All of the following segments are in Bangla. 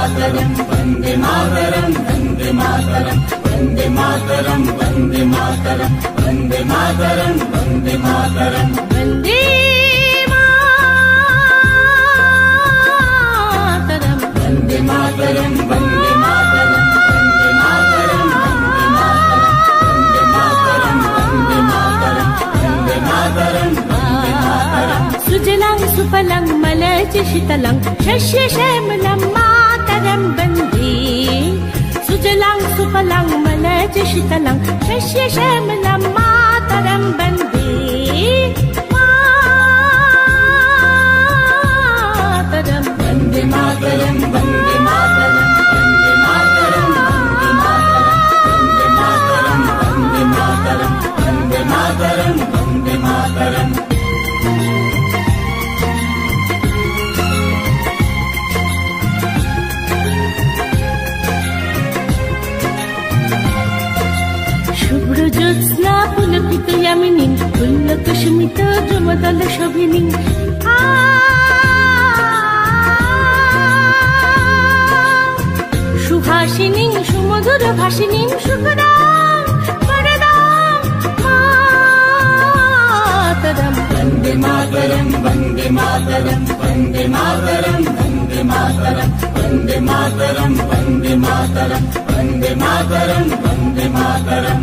मातरम वंदे मातरम वंदे मातरम वंदे मातरम वंदे मातरम वंदे मातरम वंदे मातरम वंदे मातरम वंदे मातरम वंदे मातरम वंदे मातरम वंदे मातरम वंदे मातरम वंदे मातरम वंदे मातरम सुजलां सुफलां मलयज शीतलां शस्य श्यामलां मातरं वन्दे सुजलां सुफलां मलयज शीतलां शस्य श्यामलां मातरं वन्दे मातरं वंदे मातरम वंदे मातरम वंदे मातरम वंदे मातरम वंदे मातरम वंदे मातरम वंदे मातरम शुभ्र ज्योत्स्ना पुलकित यामिनीं पुल्लकुसुमित द्रुमदल शोभिनीं सुहासिनीं सुमधुर भासिनीं सुखदां वरदां मातरं वंदे मातरम वंदे मातरम वंदे मातरम वंदे मातरम वंदे मातरम वंदे मातरम वंदे मातरम वंदे मातरम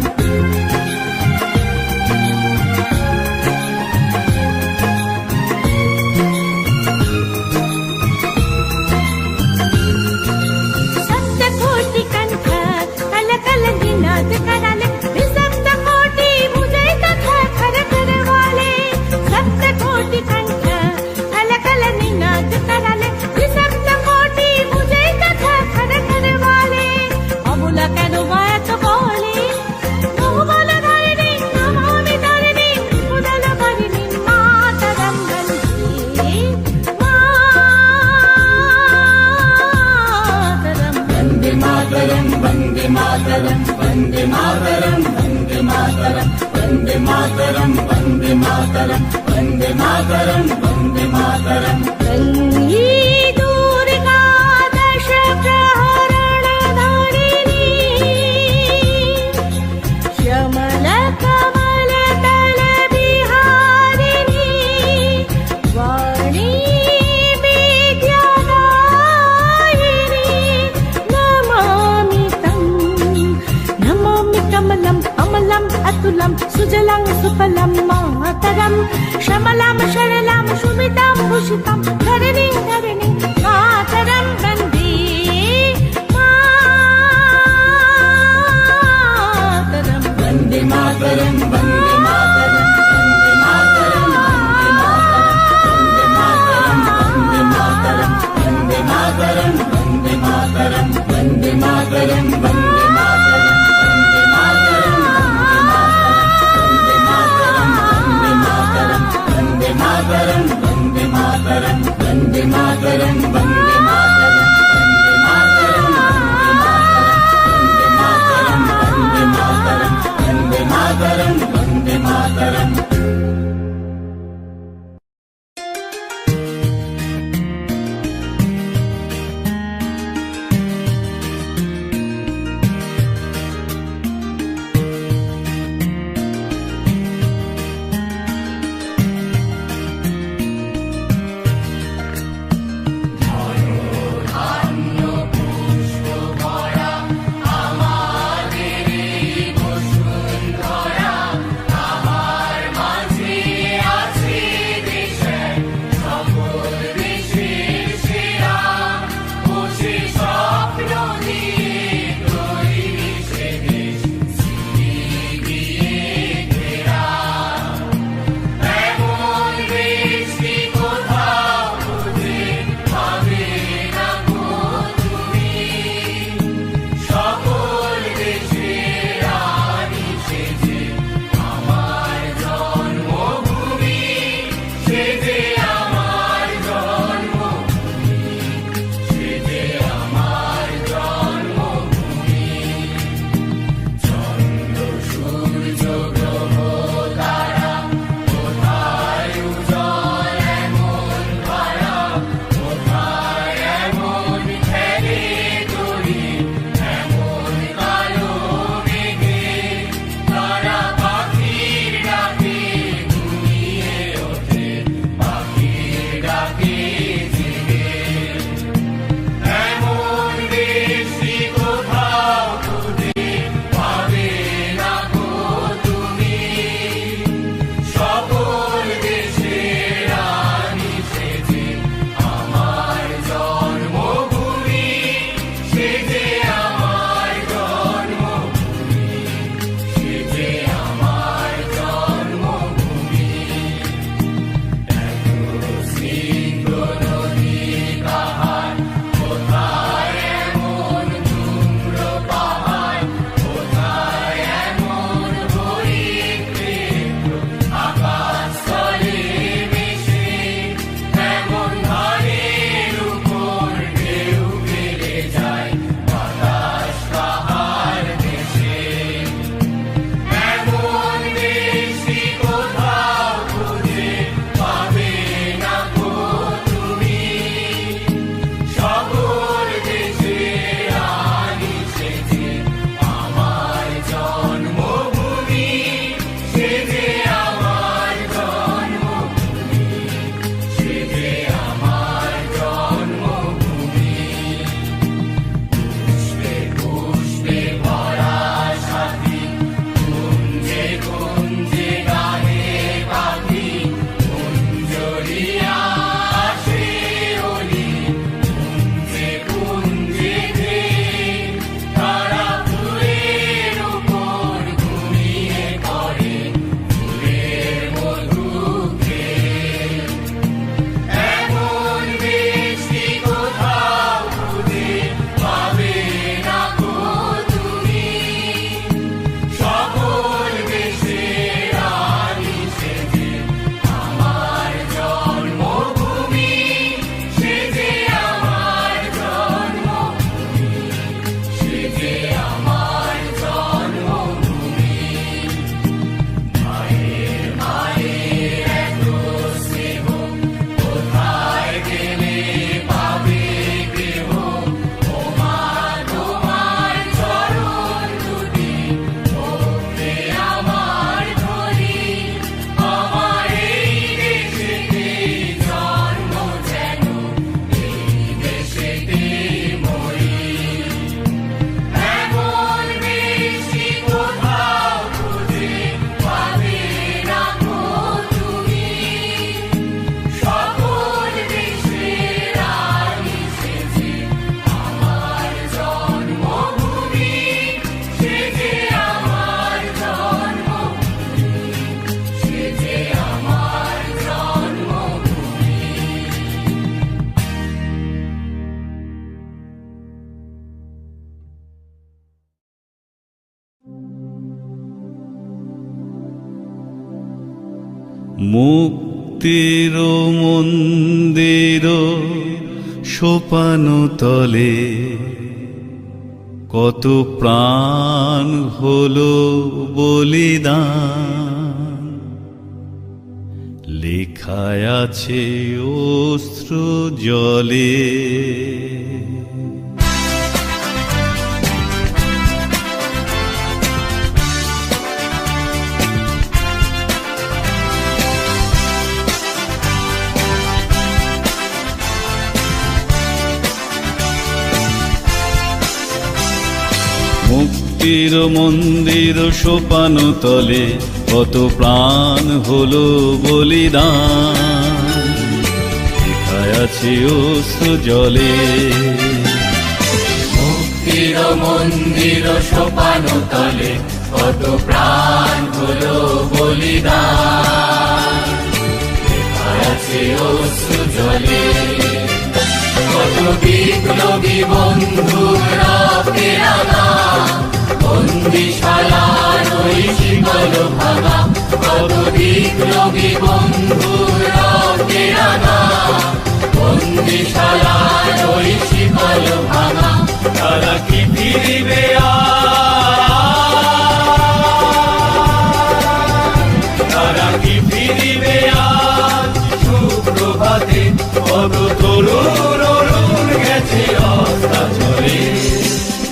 सप्तकोटि कंठ कलकल निनाद कराले सप्तकोटि मुझे कथा कर कर वाले सप्तकोटि कंठ कलकल निनाद कराले सप्तकोटि मुझे कथा कर कर वाले अबुला केन मायत बोले बहुबल धारिणी नमामि धारिणी उदल भरिणी मातरं वन्दे मातरं वंदे मातरम वंदे मातरम वंदे मातरम वंदे मातरम वंदे मातरम वंदे मातरम वंदे मातरम वन्दे दुर्गा दश प्रहरणधारिणी श्यामल कमल दल बिहारिणी वाणी विद्यादायिनी नमामि तं नमामि कमलं अमलं अतुलं सुजलां सुफलं मातरं श्यामलां शरलां शुभितां भूषितां धरणीं धरणीं मातरं वन्दे मातरं वंदे मातरम वंदे मातरम वंदे मातरम वंदे मातरम वंदे मातरम वंदे मातरम वंदे मातरम वंदे मातरम वंदे मातरम वंदे मातरम वंदे मातरम মুক্তির মন্দির সোপান তলে কত প্রাণ হলো বলিদান, লেখায় আছে অশ্রু জলে। মুক্তির মন্দির সোপান তলে কত প্রাণ হলো বলিদান, লেখায় আছে অশ্রু জলে। মুক্তির মন্দির সোপান তলে কত প্রাণ হলো বলিদান, লেখায় আছে অশ্রু জলে। কত বিপ্লবী বন্ধুর রক্তের আগাম বন্দিশালার ওই শিকল ভাঙা, কত বিপ্লবী বন্ধুর রক্তের আগাম বন্দিশালার ওই শিকল ভাঙা। তারা কি ফিরিবে তারা কি ফিরিবে আজ সুপ্রভাতে, কত তরুণ অরুণ গেছে অস্তাচলে।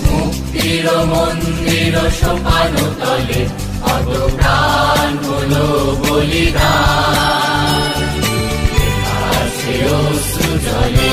মুক্তির মন্দির সোপান তলে কত প্রাণ হলো বলিদান, আছে অশ্রু জলে।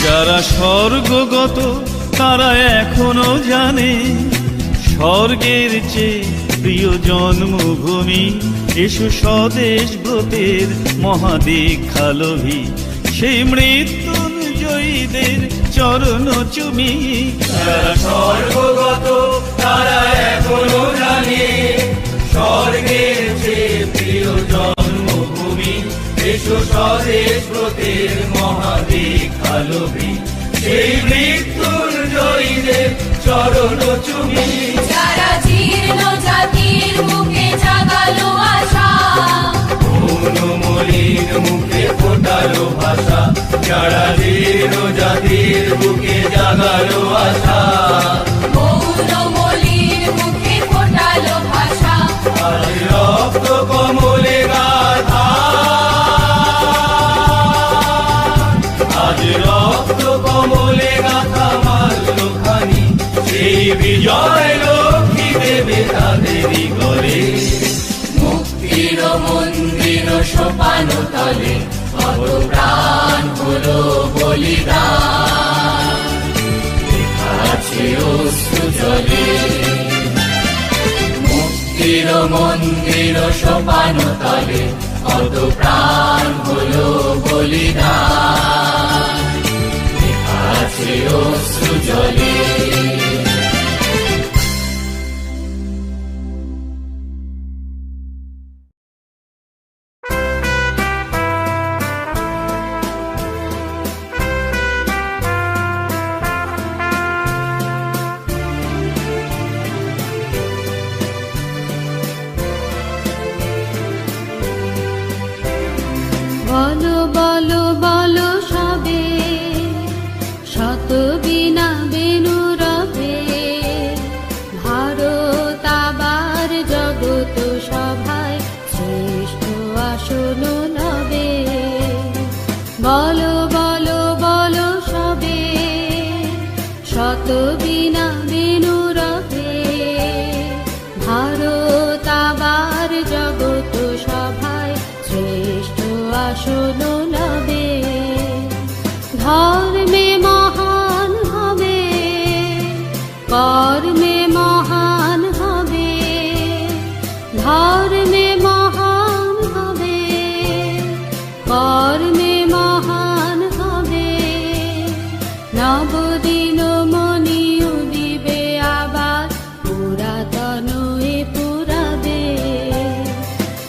যারা স্বর্গগত তারা এখনো জানে, স্বর্গের চেয়ে প্রিয় জন্মভূমি। এসো স্বদেশ ব্রতের মহাদীক্ষালোভী, সেই মৃত্যুঞ্জয়ীদের চরণ চুমি। যারা স্বর্গগত তারা এখনো জানে, স্বর্গের চেয়ে প্রিয় জন্মভূমি। এসো স্বদেশ ব্রতের মহাদীক্ষালোভী, সেই মৃত্যুঞ্জয়ীদের চরণ চুমি। যারা জীর্ণ জাতির মুখে জাগালো আশা, মলিন মুখে ফোটালো ভাষা। যারা জীর্ণ জাতির বুকে জাগালো আশা, মৌন মলির মুখে ফোটালো ভাষা। আজ রক্ত কমলে গাথা, আজ রক্ত কমলে গাথা মাল্য খানি, সেই বিজয় লক্ষ্মী দেবে তাদেরই ঘরে। মুক্তির মন্দির সোপান তলে কত প্রাণ হলো বলিদান, লেখা আছে অশ্রু জলে। মুক্তির মন্দির সোপান তলে কত প্রাণ হলো বলিদান, লেখা আছে অশ্রু জলে। বলো বলো বলো সবে, শত বিনা বেনু রবে। ভারত আবার জগত সভায় শ্রেষ্ঠ আসন লবে। বলো বলো বলো সবে, শত বিনা বেনু রবে। ভারত আবার জগত সভায় শ্রেষ্ঠ আসন লবে।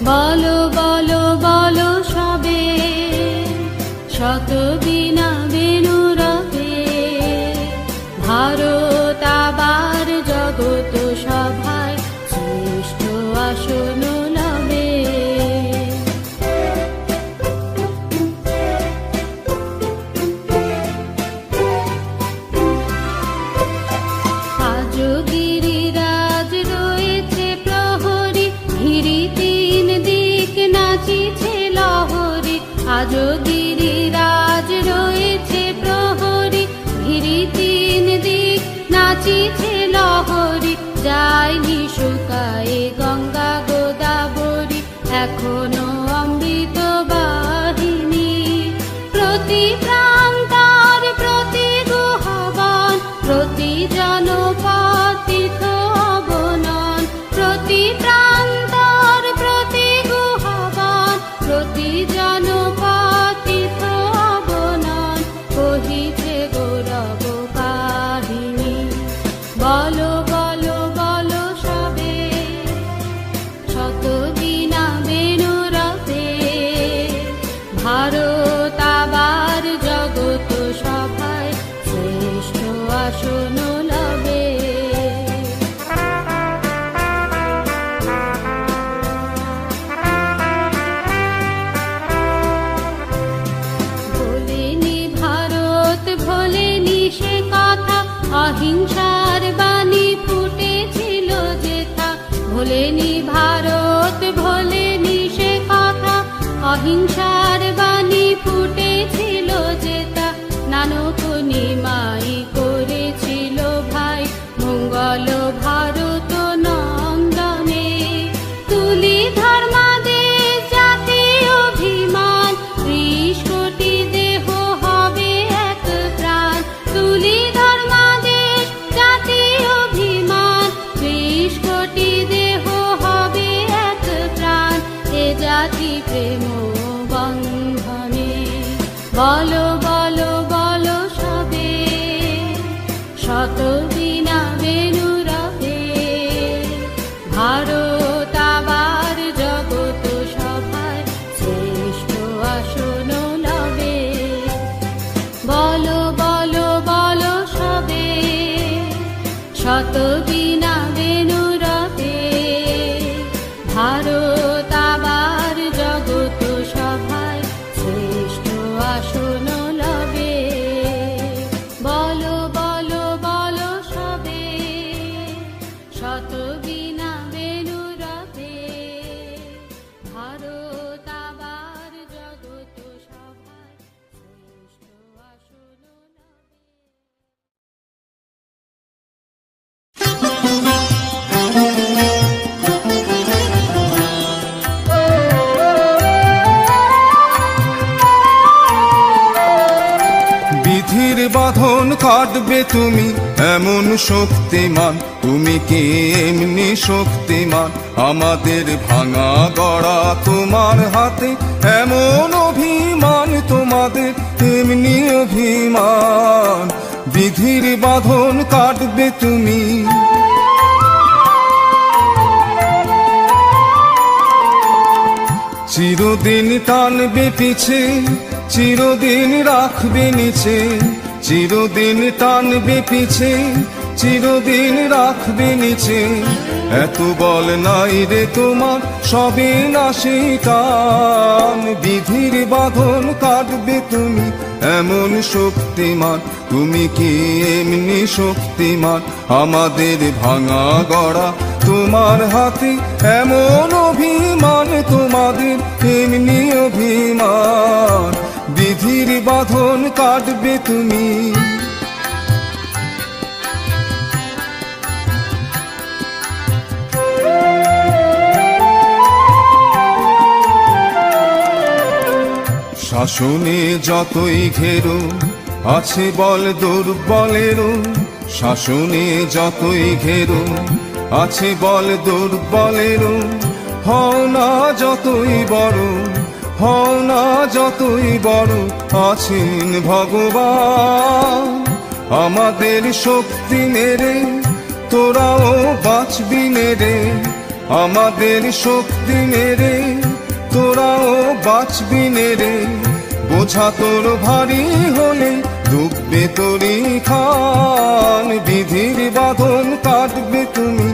বলো বলো বলো সবে, শত বীণা বেনু রবে, ভারত আবার জগত সভায় শ্রেষ্ঠ আসন লবে। আজ গিরিরাজ রয়েছে প্রহরী, ঘিরি তিন দিক নাচিছে লহরী। আজ গিরিরাজ রয়েছে প্রহরী, ঘিরি তিন দিক নাচিছে লহরী। যায়নি শুকায়ে গঙ্গা গোদাবরী, এখনো অমৃত বাহিনী। প্রতি প্রান্তর প্রতি গুহবন, প্রতি জনপদ তীর্থ অবনন। প্রতি প্রান্তর প্রতি গুহবন, প্রতি জনপদ তীর্থ অবনন। কহিছে গৌরব কাহিনী, বলো বলো বলো সবে, শত বীণা বেনু রবে, ভারত আবার জগত সভায় শ্রেষ্ঠ আসন লবে। ভোলেনি ভারত ভোলেনি সে কথা, অহিংসার বাণী ফুটেছিল যেথা। ভোলেনি ভারত ভোলেনি সে কথা, অহিংসার বাণী ফুটেছিল যেথা। নানক নিমাই করেছিল ভাই মঙ্গল ভারত নন্দনে। তুলি ধর্মাদেশ জাতি অভিমান, ৩০ কোটি দেহ হবে এক প্রাণ। তুলি ধর্মাদেশ জাতি অভিমান, ৩০ কোটি দেহ হবে এক প্রাণ। এ জাতি প্রেম বন্ধনে, বলো বলো বলো সবে, শত বীণা বেনু রবে, ভারত আবার জগত সভায় শ্রেষ্ঠ আসন লবে। বলো বলো বলো সবে, শত বীণা বেনু রবে, ভারত আবার জগত সভায় শ্রেষ্ঠ আসন লবে। বলো বলো বলো সবে, শত বীণা বেনু রবে, ভারত আবার জগত সভায় শ্রেষ্ঠ আসন লবে। বিধির বাঁধন কাটবে তুমি এমন শক্তিমান, তুমি কি এমনি শক্তিমান? আমাদের ভাঙা গড়া তোমার হাতে, এমন অভিমান তোমাদের এমনি অভিমান। বিধির বাঁধন কাটবে তুমি, চিরদিন টানবে পিছে, চিরদিন রাখবে নিচে। চিরদিন টানবে পিছে, চিরদিন রাখবে নিচে। এত বল নাই রে তোমার, সবে নাশি টান। বিধির বাঁধন কাটবে তুমি এমন শক্তিমান, তুমি কি এমনি শক্তিমান? আমাদের ভাঙা গড়া তোমার হাতে, এমন অভিমান তোমাদের এমনি অভিমান। বিধির বাঁধন কাটবে তুমি, শাসনে যতই ঘেরো আছে বল দুর্বলেরও। শাসনে যতই ঘেরো আছে বল দুর্বলেরও। হও না যতই বড়, হও না যতই বড়, আছেন ভগবান। আমাদের শক্তি নেড়ে তোরাও বাঁচবি নেড়ে, আমাদের শক্তি নেড়ে বাঁচবি নে রে, বোঝা তোর ভারী হলে ডুববে তোরই খান। বিধির বাঁধন কাটবে তুমি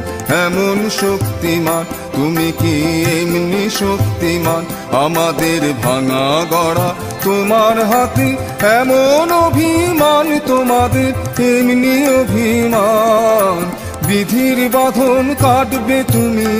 এমন শক্তিমান, তুমি কি এমনি শক্তিমান? আমাদের ভাঙা গড়া তোমার হাতে এমন অভিমান, তোমাদের এমনি অভিমান। বিধির বাঁধন কাটবে তুমি।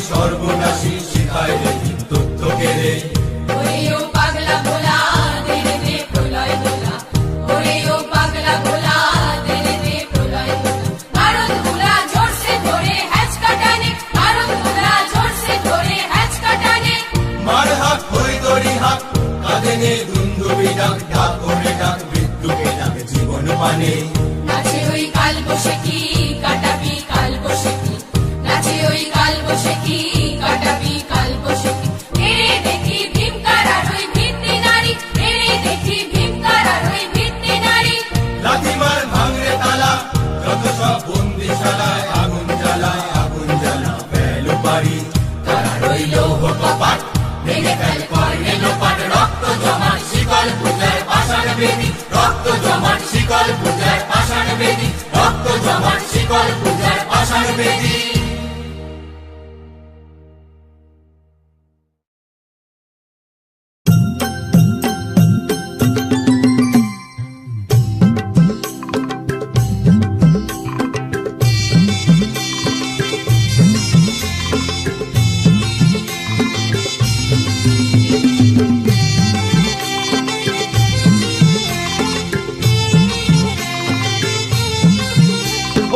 সর্বনাশী শিখায় দেখি তথ্য কেড়ে। ওরে ও পাগলা ভোলা দে দে প্রলয় দোলা, ওরে ও পাগলা ভোলা দে দে প্রলয় দোলা। ভারত ভোলা জোরসে ধরে হ্যাচ কাটানে, ভারত ভোলা জোরসে ধরে হ্যাচ কাটানে। মার হাত হই দড়ি হাত কাঁধে নে ধুন্ধুবি ডাক, ডাক করে ডাক মৃত্যুকে ডাক জীবন মানে। নাচে ওই কাল বসে কি কাটাবি সব বন্দিশালায় আগুন জ্বালায় আগুন জ্বালা ফেলো পারি তারা রইল কপাট ভেঙে ফেল কর্ণে লোপাট রক্ত জমাট শিকল পূজার পাষাণ বেদী রক্ত জমাট শিকল পূজার পাষাণ বেদী রক্ত জমাট শিকল পূজার পাষাণ বেদী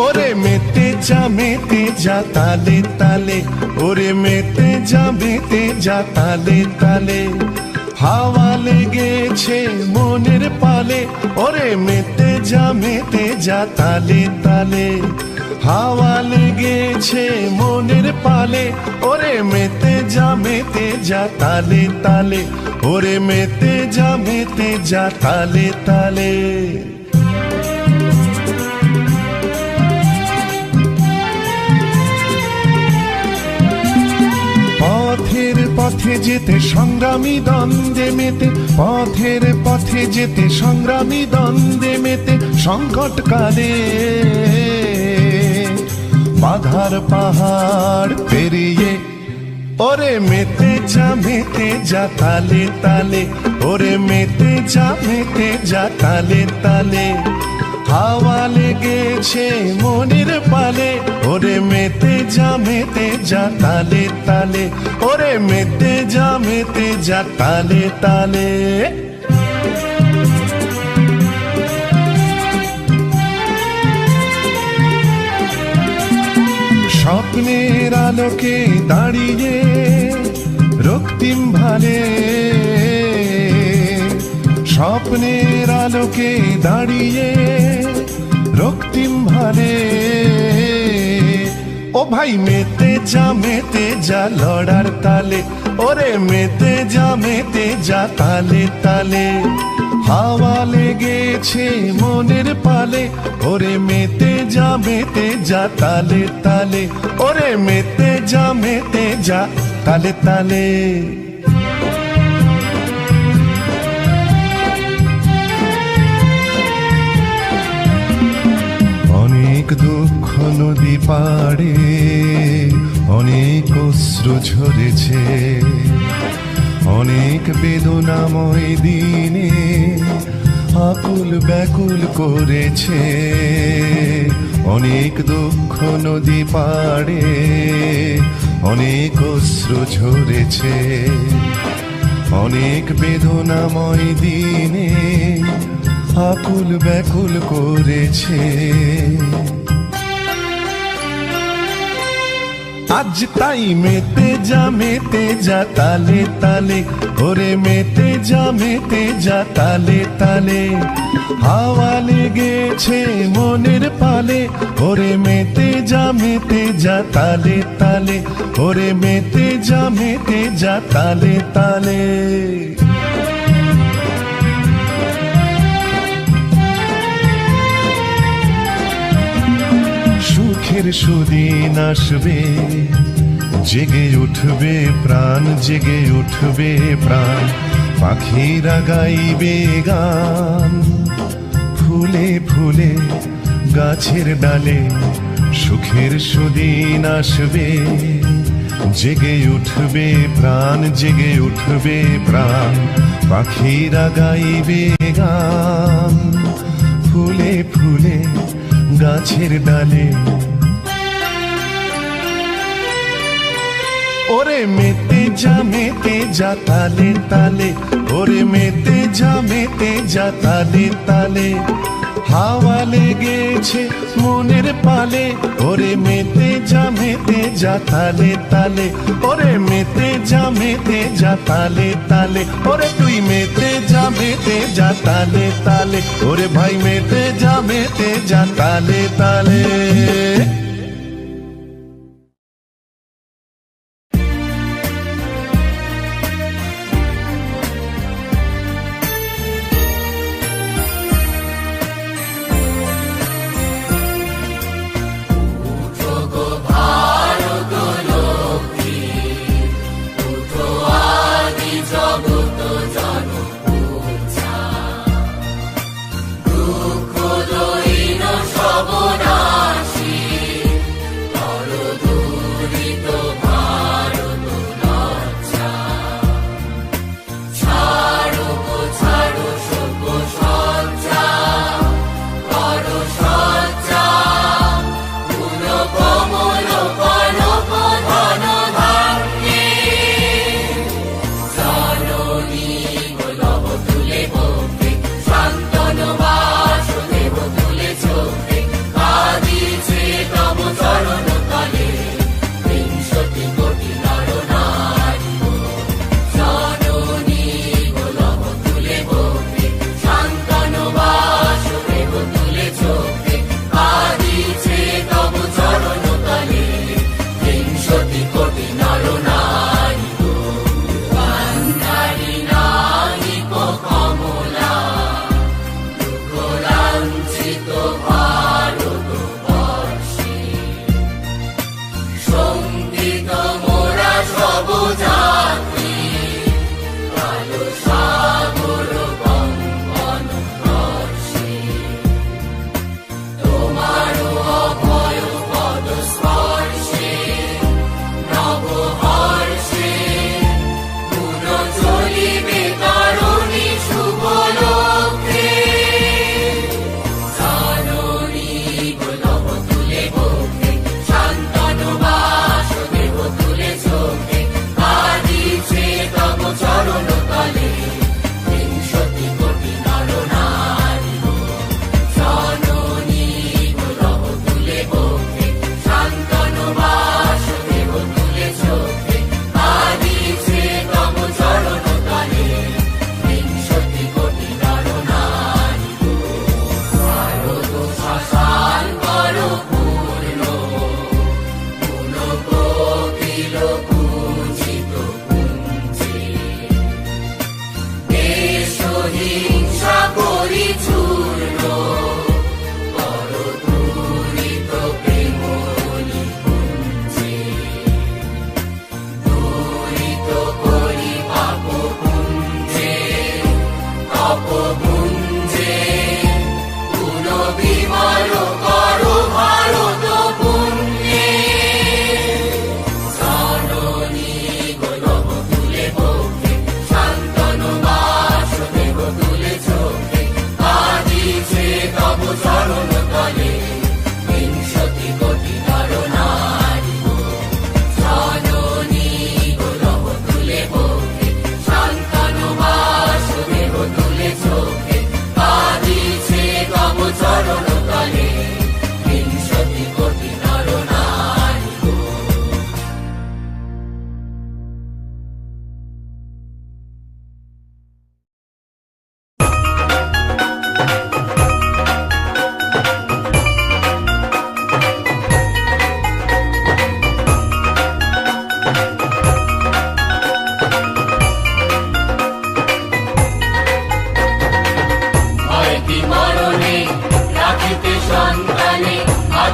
ওরে মেতে যা তালে তালে ওরে মেতে যা তালে তালে হাওয়া লেগেছে মনের পালে ওরে মেতে যা তালে তালে হাওয়া লেগেছে মনের পালে ওরে মেতে যা তালে তালে ওরে মেতে যা তালে তালে পথের পথে যেতে সংগ্রামী দ্বন্দ্বে মেতে পথের পথে যেতে সংগ্রামী দ্বন্দ্বে মেতে সংকটকালে বাধার পাহাড় পেরিয়ে ওরে মেতে যা তালে তালে ওরে মেতে যা তালে তালে হাওয়া লেগেছে মনের পালে ওরে মেতে যা তালে তালে ওরে মেতে যা তালে তালে স্বপ্নের আলোকে দাঁড়িয়ে রক্তিম ভালে স্বপ্নের আলোকে দাঁড়িয়ে রক্তিম ভালে ও ভাই মেতে যা লড়ার তালে ওরে মেতে যা তালে তালে হাওয়া লেগেছে মনের পালে ওরে মেতে যা তালে তালে ওরে মেতে যা তালে তালে অনেক দুঃখ নদী পাড়ে অনেক অশ্রু ঝরেছে অনেক বেদনাময় দিনে আকুল ব্যাকুল করেছে অনেক দুঃখ নদী পাড়ে অনেক অশ্রু ঝরেছে অনেক বেদনাময় দিনে আকুল ব্যাকুল করেছে আজ তাই মেতে যা তালে তালে ওরে মেতে যা তালে তালে হাওয়া লেগেছে মনের পালে ওরে মেতে যা তালে তালে ওরে মেতে যা তালে তালে সুখের সুদিন আসবে জেগে উঠবে প্রাণ জেগে উঠবে প্রাণ পাখিরা গাইবে গান ফুলে ফুলে গাছের ডালে সুখের সুদিন আসবে জেগে উঠবে প্রাণ জেগে উঠবে প্রাণ পাখিরা গাইবে গান ফুলে ফুলে গাছের ডালে ওরে মেতে যা তালে তালে ওরে মেতে যা তালে তালে হাওয়া লেগেছে মনের পালে ওরে মেতে যা তালে তালে ওরে মেতে যা তালে তালে ওরে তুই মেতে যা তালে তালে ওরে ভাই মেতে যা তালে তালে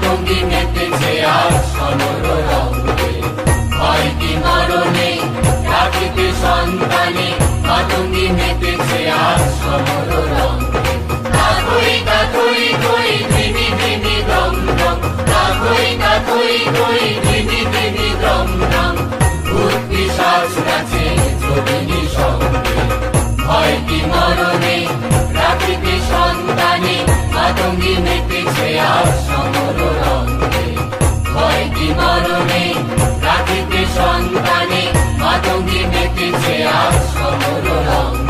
মাতঙ্গী মেতেছে আজ সমর রঙ্গে। ভয় কি মরণে রাখিতে সন্তানে, মাতঙ্গী মেতেছে আজ সমর রঙ্গে। কাথই কাথই কই ধিমি ধিমি দম দম, কাথই কাথই কই ধিমি ধিমি দম দম। ভূত পিশাচ নাচে যোগিনী সঙ্গে। ভয় কি মরণে রাখিতে সন্তানে, মাতঙ্গী মেতেছে আজ সমর রঙ্গে। ভয় কি মরণে রাখিতে সন্তানে, মাতঙ্গী মেতেছে আজ সমর রঙ্গে।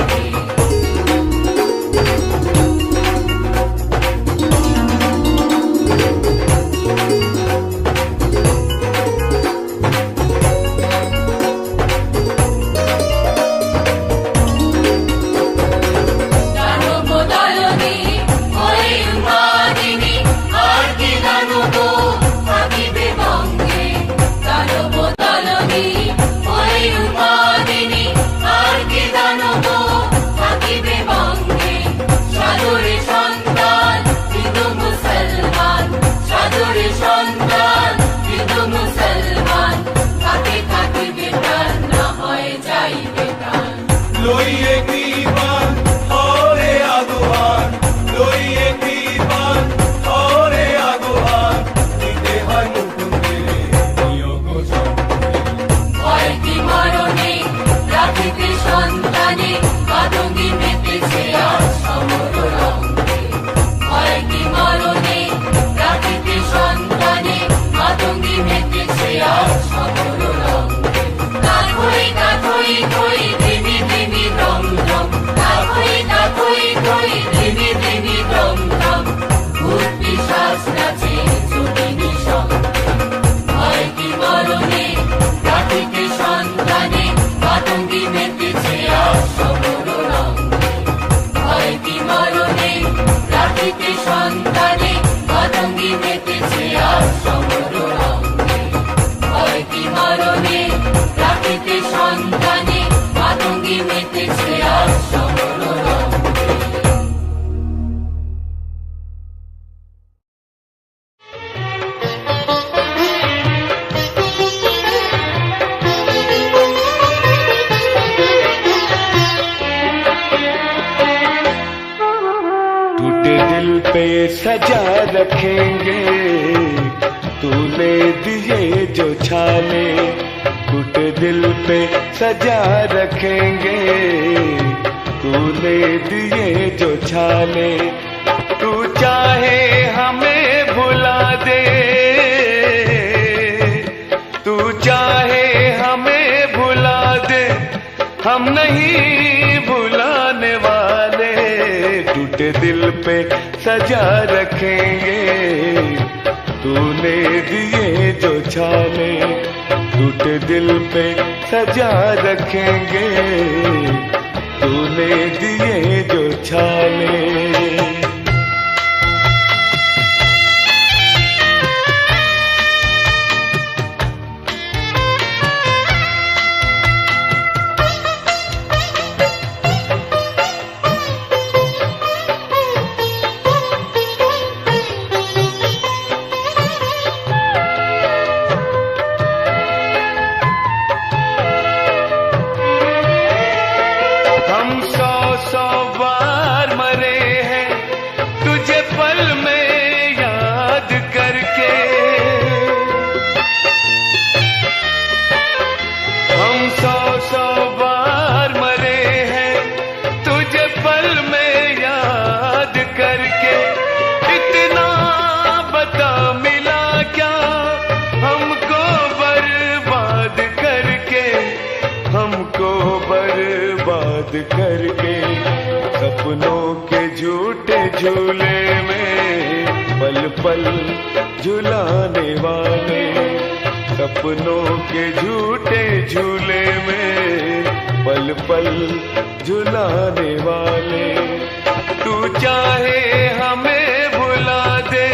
सजा रखेंगे तूने दिए जो छाले, टूटे दिल पे सजा रखेंगे तूने दिए जो छाले। तू चाहे हमें भुला दे, तू चाहे हमें भुला दे, हम नहीं भुलाने वाले। टूटे दिल पे सजा रखेंगे तूने दिए जो छाले, टूटे दिल पे सजा रखेंगे तूने दिए जो छाले। करके सपनों के झूठे झूले में पल पल झुलाने वाले, सपनों के झूठे झूले में पल पल झुलाने वाले। तू चाहे हमें भुला दे,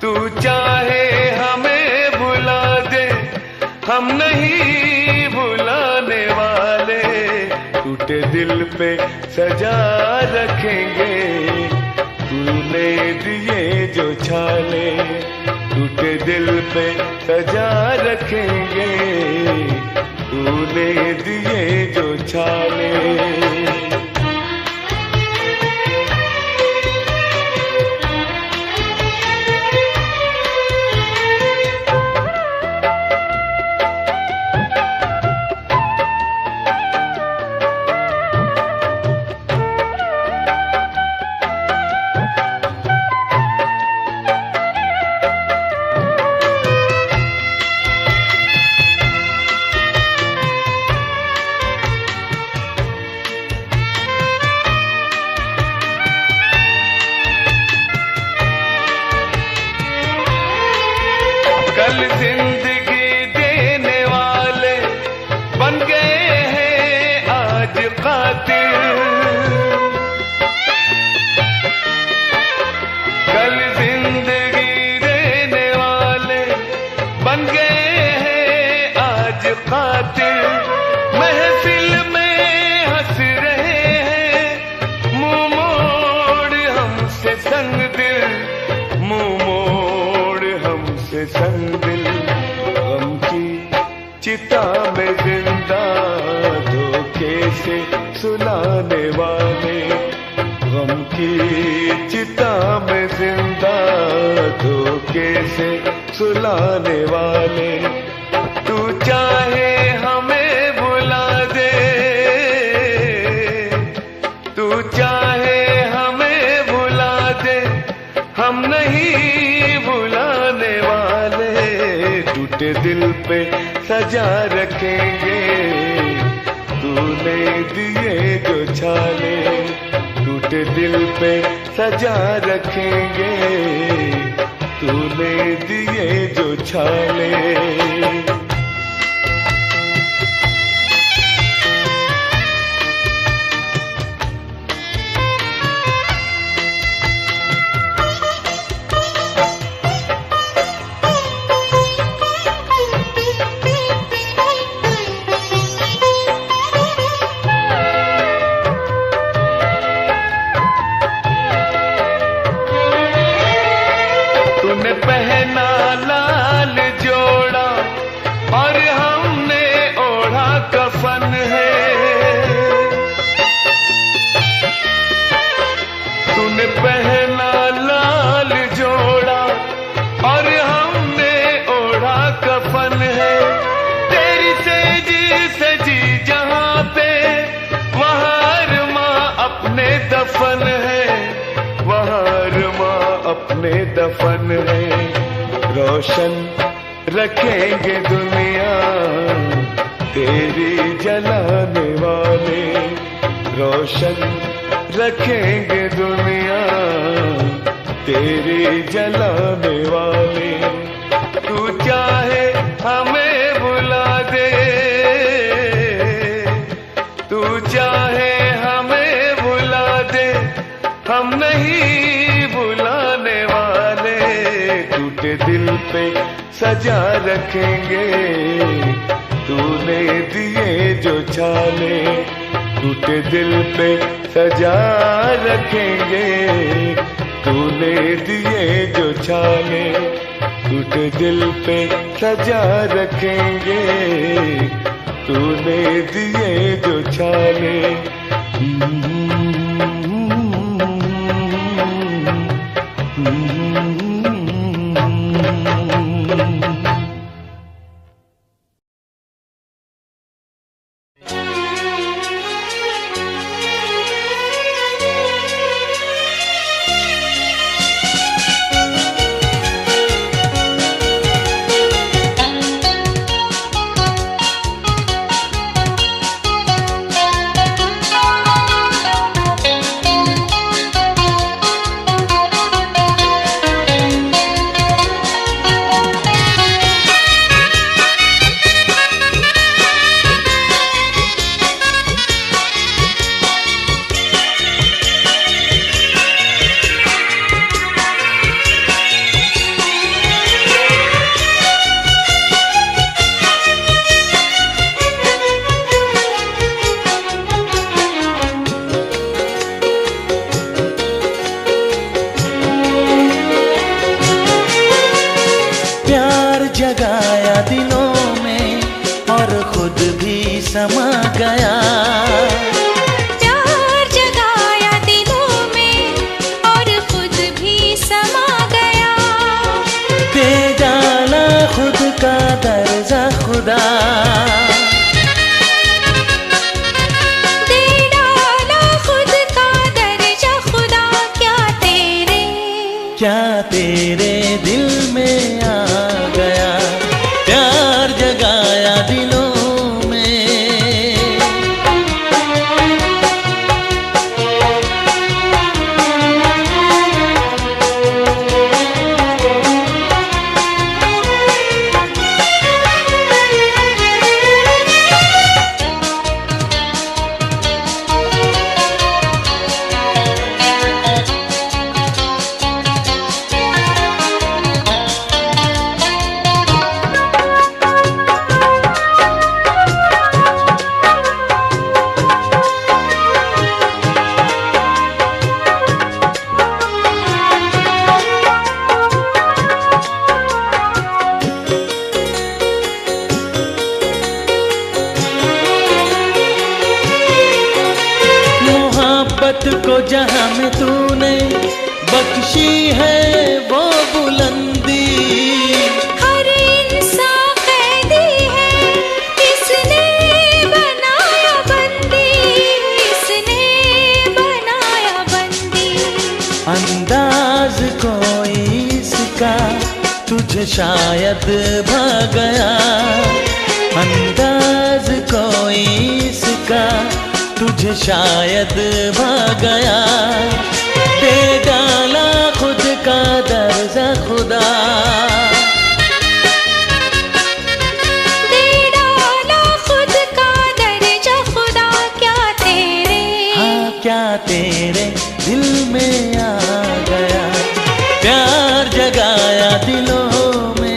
तू चाहे हमें भुला दे, हम नहीं भुलाने वाले। टूटे दिल पे सजा रखेंगे तूने तूने दिए जो छाले टूटे दिल पे सजा रखेंगे, तूने दिए जो छाले। कल जिंदगी देने वाले बन गए हैं आज कातिल, कल जिंदगी देने वाले बन गए हैं आज कातिल। महफिल में हंस रहे हैं मुंह मोड़ हमसे संग दिल, मुंह मोड़ हमसे संग दिल। गम की चिता में जिंदा धोखे से सुलाने वाले, गम की चिता में जिंदा धोखे से सुलाने वाले। तू चाहे हमें भुला दे, तू चाहे हमें भुला दे, हम नहीं भुलाने वाले। टूटे दिल पे सजा रखेंगे, तूने दिए जो छाले टूटे दिल पे सजा रखेंगे, तूने दिए जो छाले। तूने पहना लाल जोड़ा और हमने ओढ़ा कफन है, तूने पहना लाल जोड़ा और हमने ओढ़ा कफन है। तेरी सेजी सजी जहां पे वहां माँ अपने दफन है, वहां माँ अपने दफन है। रोशन रखेंगे दुनिया तेरी जलाने वाले, रोशन रखेंगे दुनिया तेरी जलाने वाले। तू चाहे हमें भुला दे, तू चाहे हमें भुला दे, हम नहीं भुलाने वाले। टूटे दिल पे सजा रखेंगे, तूने दिए जो छाले टूटे दिल पे सजा रखेंगे, तूने दिए जो छाले टूटे दिल पे सजा रखेंगे, तूने दिए जो छाले। जगाया दिलों में और खुद भी समा गया। प्यार जगाया दिलों में और खुद भी समा गया। दे डाला खुद का दर्जा खुदा, दे डाला खुद का दर्जा खुदा। क्या तेरे दिल में आ गया प्यार जगाया दिलों में। मोहब्बत को जहां में तूने बख्शी है वो बुलंदी, हर इंसान कैदी है किसने बनाया बंदी, किसने बनाया बंदी। अंदाज कोई इसका तुझे शायद भा गया, अंदाज कोई इसका तुझे शायद भा गया। दे डाला खुद का दर्जा खुदा, दे डाला खुद का दर्जा खुदा। क्या तेरे दिल में आ गया प्यार जगाया दिलों में।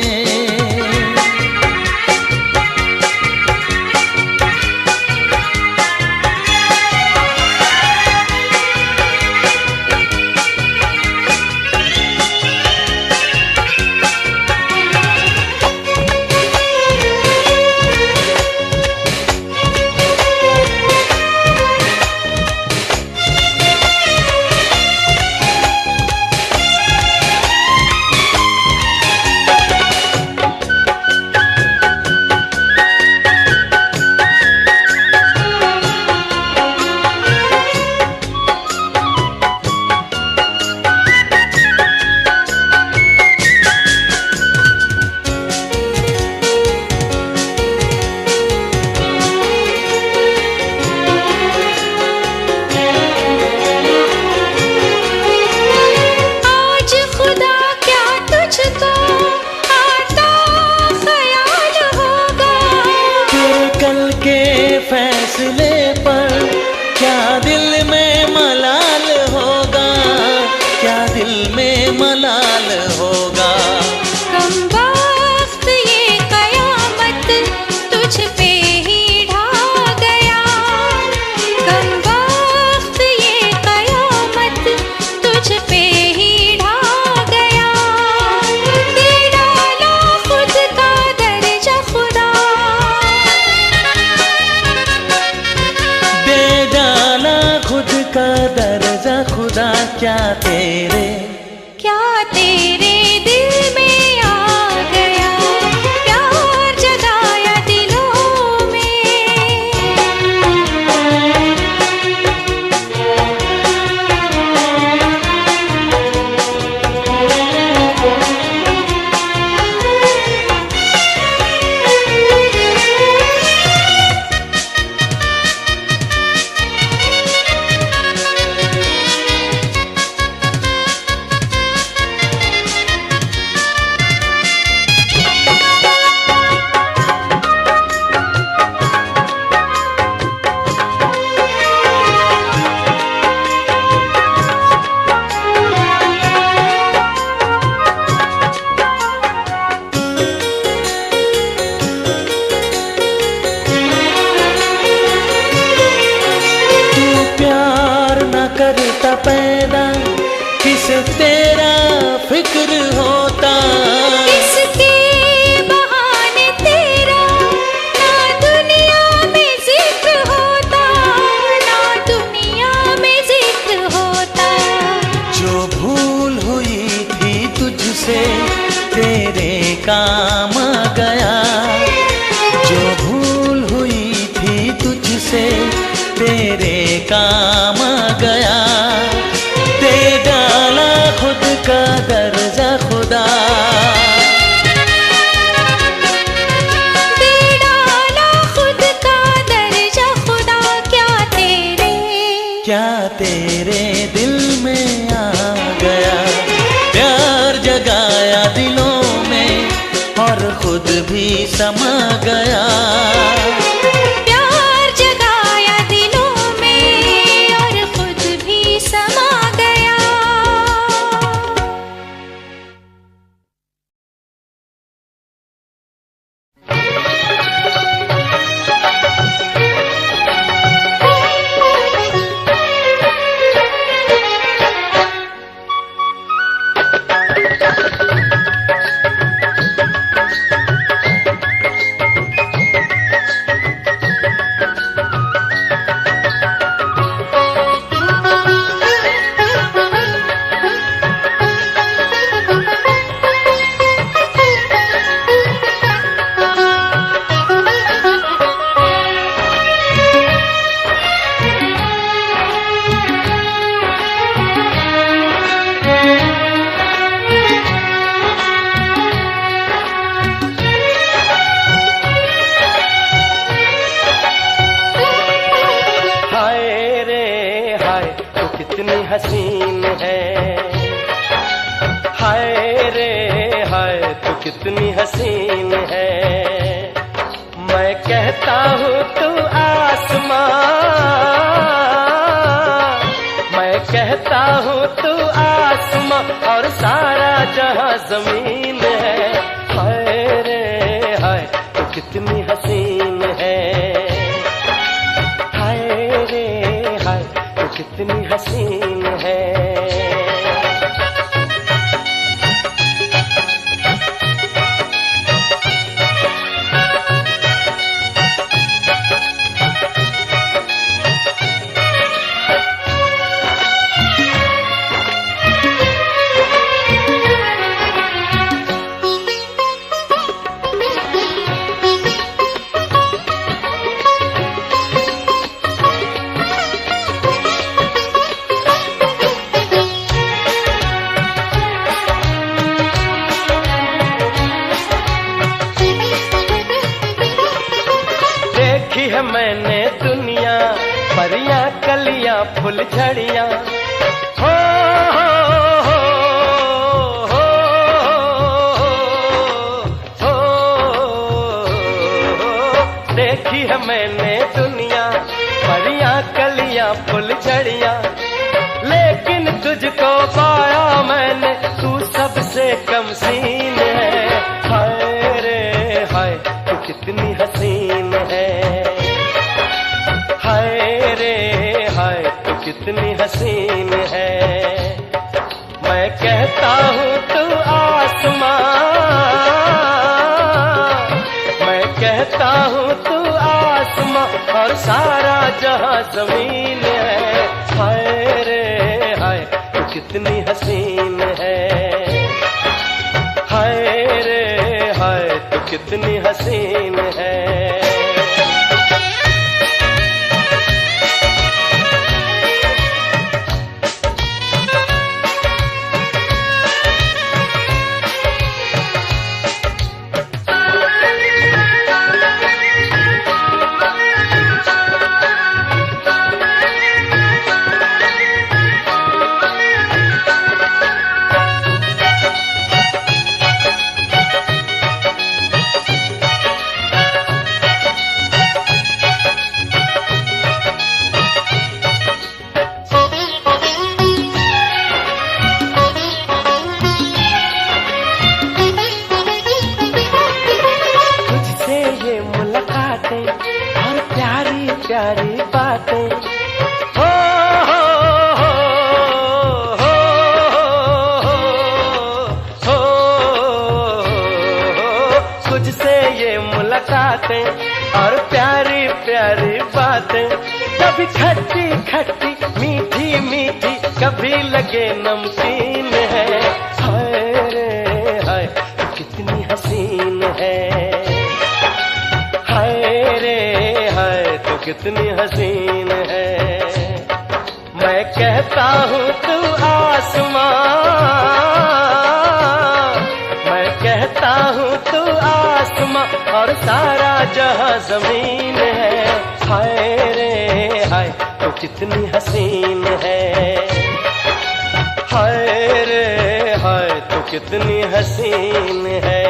फैसले पर क्या दिल में मलाल होगा, क्या दिल में मलाल होगा। कम वक्त ये कयामत तुझ पे ही ढा गया, कम वक्त ये कयामत तुझ पे ही ढा गया। दे डाला खुद का दर्जा खुदा, दे डाला खुद का दर्जा खुदा। क्या तेरे दिल में आ गया प्यार जगाया दिलों में। करता पैदा किसे तेरा फिक्र होता, किसके तुझसे तेरे काम गया। जो भूल हुई थी तुझसे तेरे काम गया। दे डाला खुद का दर्जा खुदा। दे डाला खुद का दर्जा खुदा। क्या तेरे दिल में आ गया। प्यार जगाया दिलों में और खुद भी समा गया। प्यार जगाया दिलों में और खुद भी समा गया। कितनी हसीन है। हाय रे हाय तू कितनी हसीन है। मैं कहता हूँ तू आसमां, मैं कहता हूँ तू आसमां और सारा जहां जमीन है। हाय रे हाय तू कितनी हसीन है। हाय रे हाय तू कितनी हसीन है। है मैंने दुनिया परियां कलियां फुल झड़ियां। हो देखी है मैंने दुनिया परियां कलियां फुल झड़ियां। लेकिन तुझको पाया मैंने तू सबसे कम सीन है। हाय रे हाय तू कितनी हसीन है। हाय रे हाय तू कितनी हसीन है। मैं कहता हूँ तू आसमां, मैं कहता हूँ तू आसमां और सारा जहां जमीन है। हाय रे हाय तू कितनी हसीन है। हाय रे हाय तू कितनी हसीन है। और प्यारी प्यारी बातें हो तुझसे ये मुलाकातें और प्यारी प्यारी बातें। कभी खट्टी खट्टी मीठी मीठी कभी लगे नमकीन है। हाय रे कितनी हसीन है। मैं कहता हूँ तू आसमां, मैं कहता हूँ तू आसमां और सारा जहां जमीन है। हाय रे हाय तो कितनी हसीन है, हाय रे हाय तो कितनी हसीन है।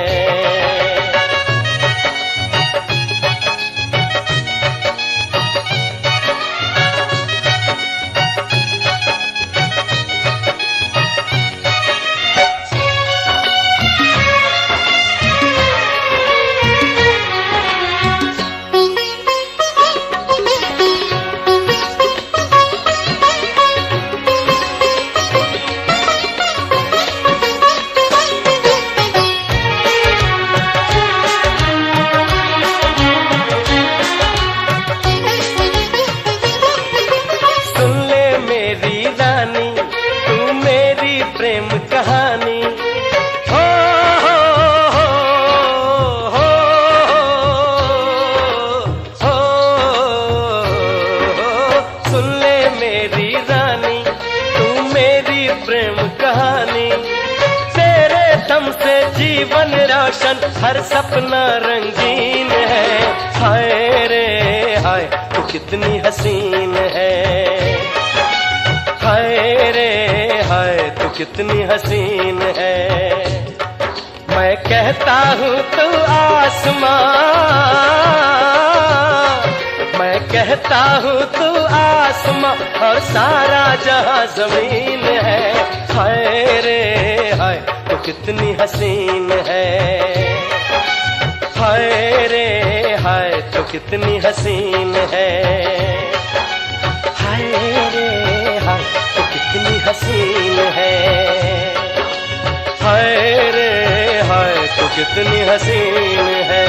जीवन रोशन हर सपना रंगीन है। हाय रे हाय तो कितनी हसीन है, हाय रे हाय तो कितनी हसीन है। मैं कहता हूँ तू आसमां, मैं कहता हूँ तू आसमां और सारा जहां जमीन है। हाय रे हाय तो कितनी हसीन है, हाय रे हाय तो कितनी हसीन है। हाय रे हाय तो कितनी हसीन है, हाय रे हाय तो कितनी हसीन है।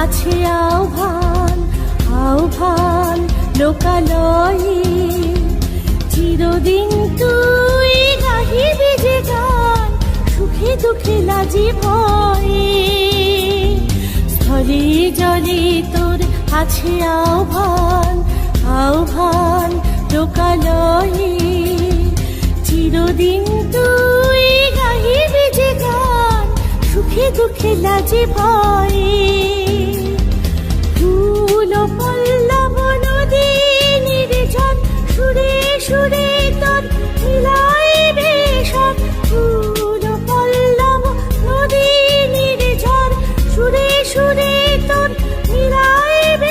আছে আহ্বান আহ্বান লোকালয়ে, চিরদিন তুই গাহিবি যে গান সুখে দুঃখে লাজি ভয়ে। স্থলে জলে তোর আছে আহ্বান আহ্বান লোকালয়ে, চিরদিন তুই গাহিবি যে গান সুখে দুঃখে লাজি ভয়ে। ফুল পল্লব নদী নির্জন সুরে সুরে তোর মিলাইবে সব। ফুল পল্লব নদী নির্জন সুরে সুরে তোর মিলাইবে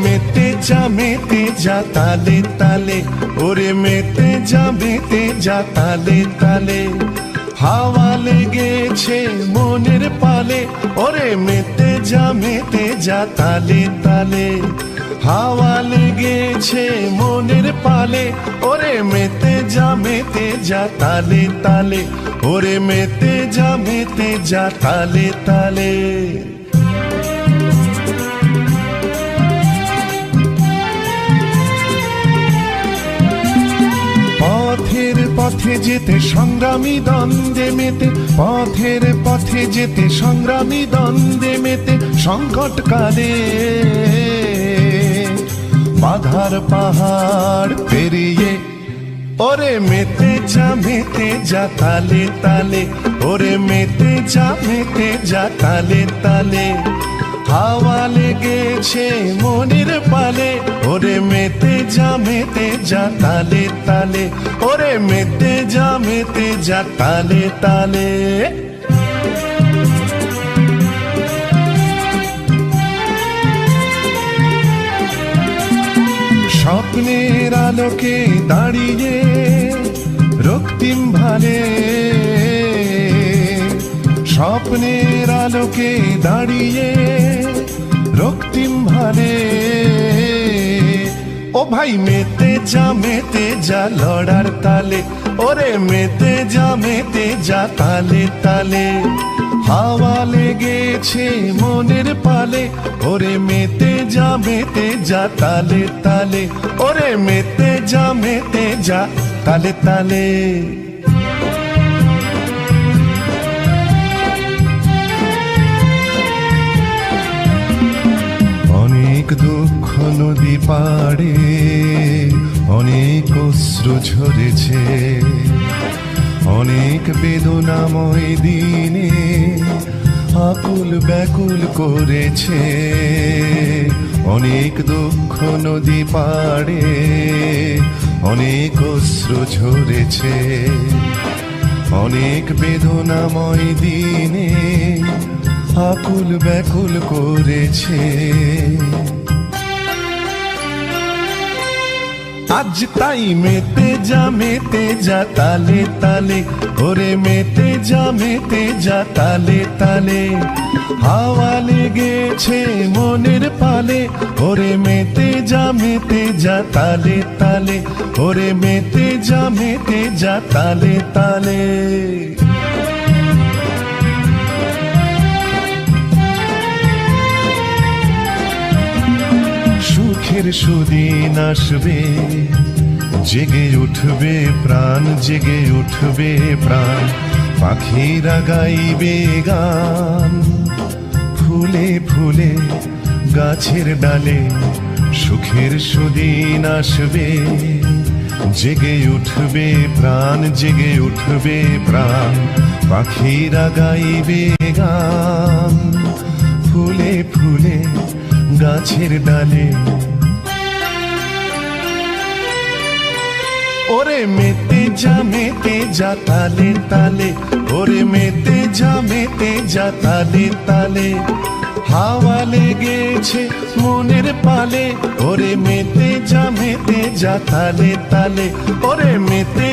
মেতে যা তালে তালে, ওরে মেতে যা তালে তালে। হাওয়া লেগেছে মনের পালে, ওরে মেতে যা তালে তালে। হাওয়া লেগেছে মনের পালে, ওরে মেতে যা তালে তালে, ওরে মেতে যা তালে তালে। পথের পথে যেতে সংগ্রামী দ্বন্দ্বে মেতে, পথের পথে যেতে সংগ্রামী দ্বন্দ্বে মেতে, সংকট কালে বাধার পাহাড় পেরিয়ে, ওরে মেতে যা তালে তালে, ওরে মেতে যা তালে তালে। হাওয়া লেগেছে মনের পালে, ওরে মেতে যা তালে তালে, ওরে মেতে যা তালে তালে। স্বপ্নের আলোকে দাঁড়িয়ে রক্তিম ভালে, স্বপ্নের আলোকে দাঁড়িয়ে রক্তিম ভালে। ও ভাই মেতে যা লড়ার তালে, ওরে মেতে যা তালে তালে। হাওয়া লেগেছে মনের পালে, ওরে মেতে যা তালে তালে, ওরে মেতে যা তালে তালে। অনেক দুঃখ নদী পাড়ে অনেক অশ্রু ঝরেছে, অনেক বেদনাময় দিনে আকুল ব্যাকুল করেছে। অনেক দুঃখ নদী পাড়ে অনেক অশ্রু ঝরেছে, অনেক বেদনাময় দিনে আকুল ব্যাকুল করেছে। আজ তাই মেতে যা তালে তালে, ওরে মেতে যা তালে তালে। হাওয়া লেগেছে মনের পালে, ওরে মেতে যা তালে তালে, ওরে মেতে যা তালে তালে। সুখের সুদিন আসবে, জেগে উঠবে প্রাণ, জেগে উঠবে প্রাণ। পাখিরা গাইবে গান, ফুলে ফুলে গাছের ডালে। সুখের সুদিন আসবে, জেগে উঠবে প্রাণ, জেগে উঠবে প্রাণ। পাখিরা গাইবে গান, ফুলে ফুলে গাছের ডালে। ওরে মেতে যা তালে তালে, ওরে মেতে যা তালে তালে। হাওয়া লেগেছে মনের পালে, ওরে মেতে যা তালে তালে, ওরে মেতে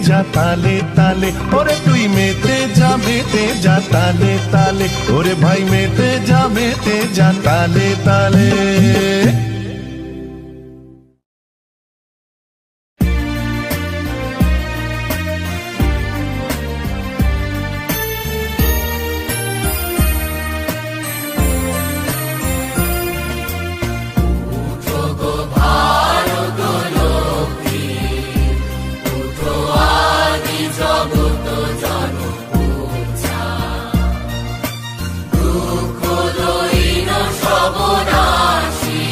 যা তালে তালে। ওরে তুই মেতে যা তালে তালে, ওরে ভাই মেতে যা তালে তালে। দুঃখ দৈন সর্বনাশী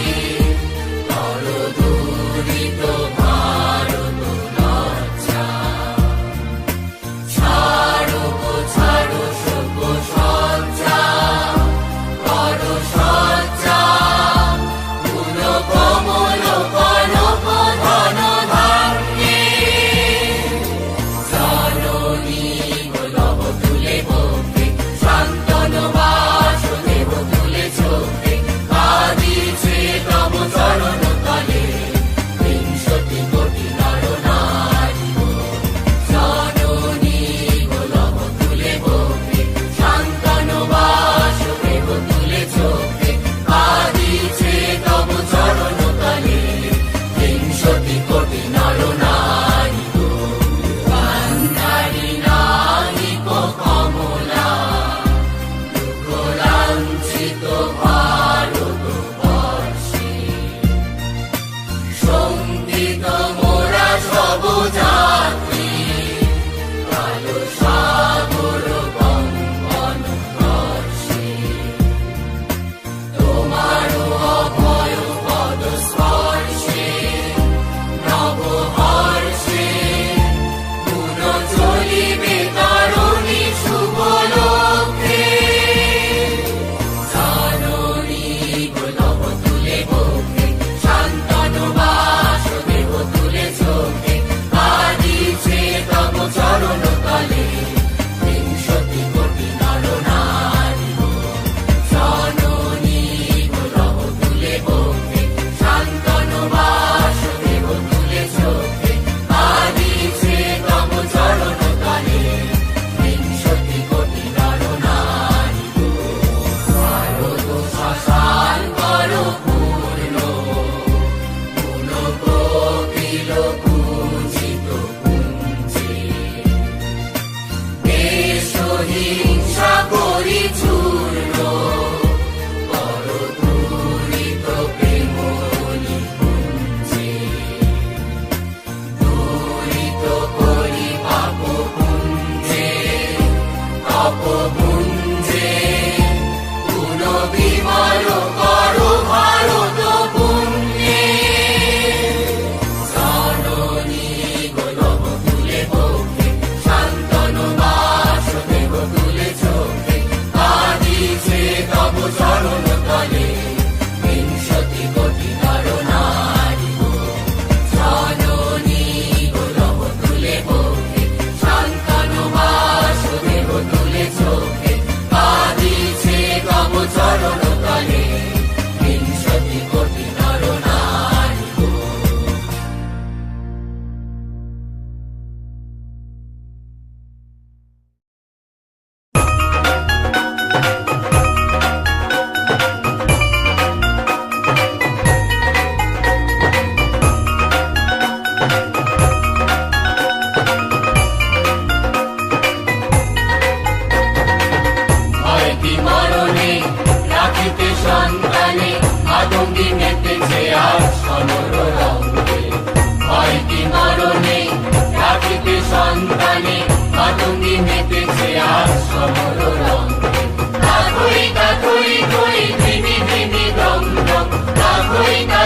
कोई ना